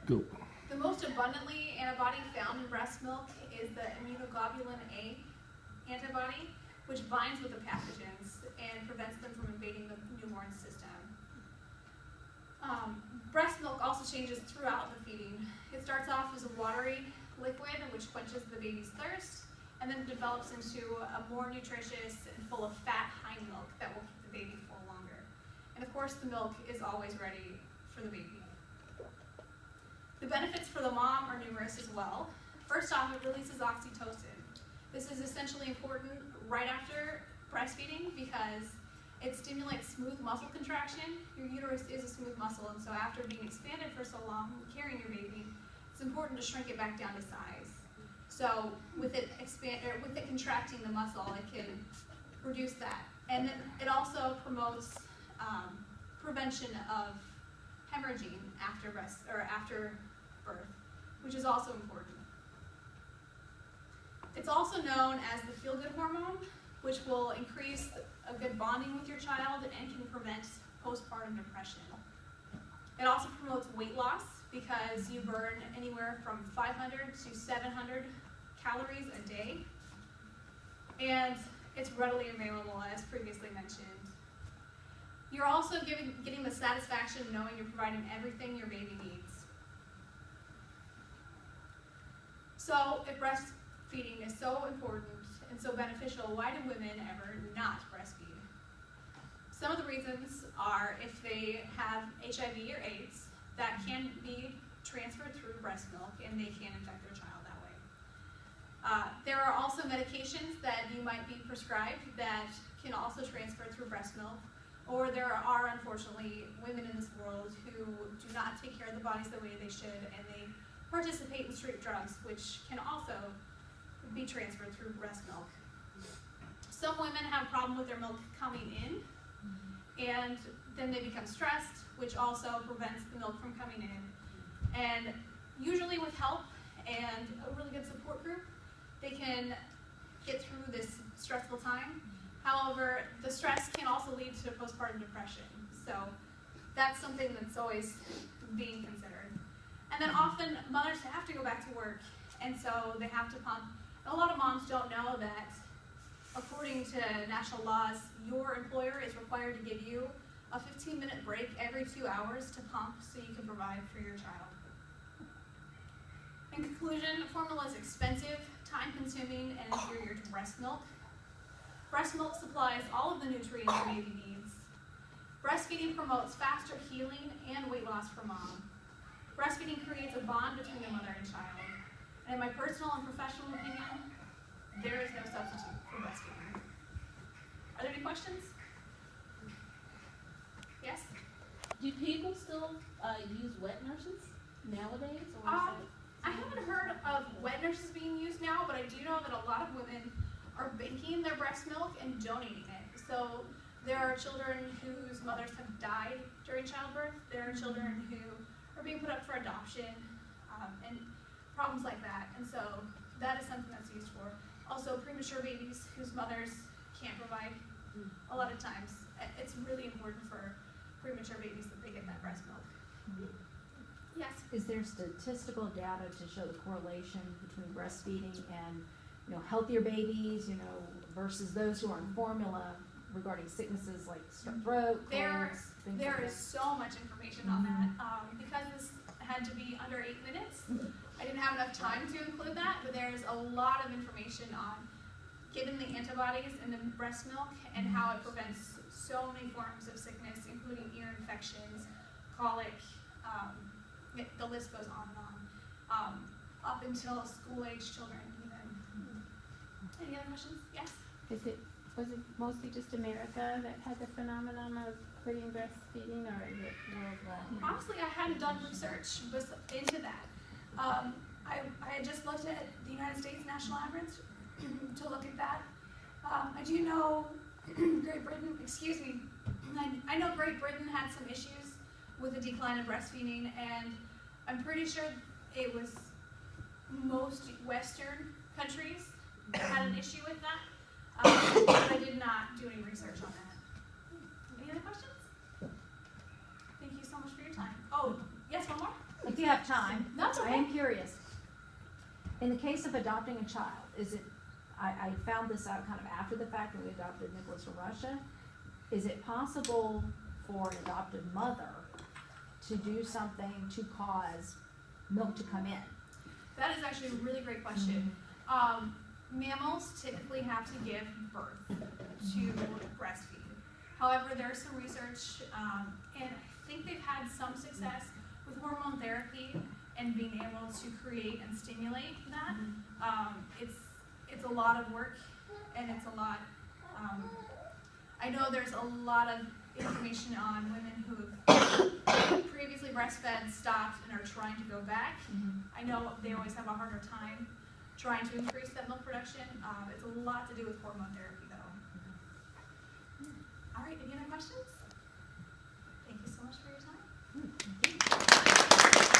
Go. The most abundantly antibody found in breast milk is the immunoglobulin A antibody, which binds with the pathogens and prevents them from invading the newborn system. Breast milk also changes throughout the feeding. It starts off as a watery liquid, which quenches the baby's thirst, and then develops into a more nutritious and full of fat hind milk that will keep the baby full longer. And of course, the milk is always ready for the baby. The benefits for the mom are numerous as well. First off, it releases oxytocin. This is essentially important right after breastfeeding because it stimulates smooth muscle contraction. Your uterus is a smooth muscle, and so after being expanded for so long, carrying your baby, it's important to shrink it back down to size. So with it contracting the muscle, it can reduce that. And then it also promotes prevention of hemorrhaging after birth, which is also important. It's also known as the feel-good hormone, which will increase a good bonding with your child and can prevent postpartum depression. It also promotes weight loss because you burn anywhere from 500 to 700 calories a day. And it's readily available, as previously mentioned. You're also getting the satisfaction of knowing you're providing everything your baby needs. So if breastfeeding is so important and so beneficial, why do women ever not breastfeed? Some of the reasons are if they have HIV or AIDS, that can be transferred through breast milk and they can infect their child that way. There are also medications that you might be prescribed that can also transfer through breast milk, or there are unfortunately women in this world who do not take care of the bodies the way they should and they participate in street drugs, which can also be transferred through breast milk. Some women have a problem with their milk coming in, and then they become stressed, which also prevents the milk from coming in. And usually with help and a really good support group, they can get through this stressful time. However, the stress can also lead to postpartum depression. So that's something that's always being considered. And then often mothers have to go back to work, and so they have to pump. A lot of moms don't know that according to national laws, your employer is required to give you a 15-minute break every 2 hours to pump so you can provide for your child. In conclusion, formula is expensive, time-consuming, and inferior to breast milk. Breast milk supplies all of the nutrients the baby needs. Breastfeeding promotes faster healing and weight loss for mom. Breastfeeding creates a bond between the mother and child. And in my personal and professional opinion, there is no substitute for breastfeeding. Are there any questions? Yes? Do people still use wet nurses nowadays? Or I haven't heard of wet nurses being used now, but I do know that a lot of women are banking their breast milk and donating it. So there are children whose mothers have died during childbirth. There are children who are being put up for adoption and problems like that. And so that is something that's used for. Also premature babies whose mothers can't provide. A lot of times it's really important for premature babies that they get that breast milk. Yes? Is there statistical data to show the correlation between breastfeeding and healthier babies, versus those who are on formula regarding sicknesses like strep throat, colds, things there like is so much information on that. Because this had to be under 8 minutes, I didn't have enough time to include that, but there is a lot of information on giving the antibodies in the breast milk and how it prevents so many forms of sickness, including ear infections, colic, the list goes on and on, up until school-age children even. Any other questions? Yes? Was it mostly just America that had the phenomenon of quitting breastfeeding, or is it worldwide? Honestly, I hadn't done research into that. I had just looked at the United States national average to look at that. I do know Great Britain, excuse me, I know Great Britain had some issues with the decline of breastfeeding, and I'm pretty sure it was most Western countries that had an issue with that, but I did not do any research on that. Any other questions? Thank you so much for your time. Oh, yes, one more? if you have time, That's I okay. am curious. In the case of adopting a child, is it, I found this out kind of after the fact when we adopted Nicholas from Russia. Is it possible for an adopted mother to do something to cause milk to come in? That is actually a really great question. Mammals typically have to give birth to breastfeed. However, there's some research, and I think they've had some success with hormone therapy and being able to create and stimulate that. It's a lot of work, and it's a lot. I know there's a lot of information on women who have previously breastfed, stopped, and are trying to go back. I know they always have a harder time trying to increase that milk production. It's a lot to do with hormone therapy, though. All right, any other questions? Thank you so much for your time.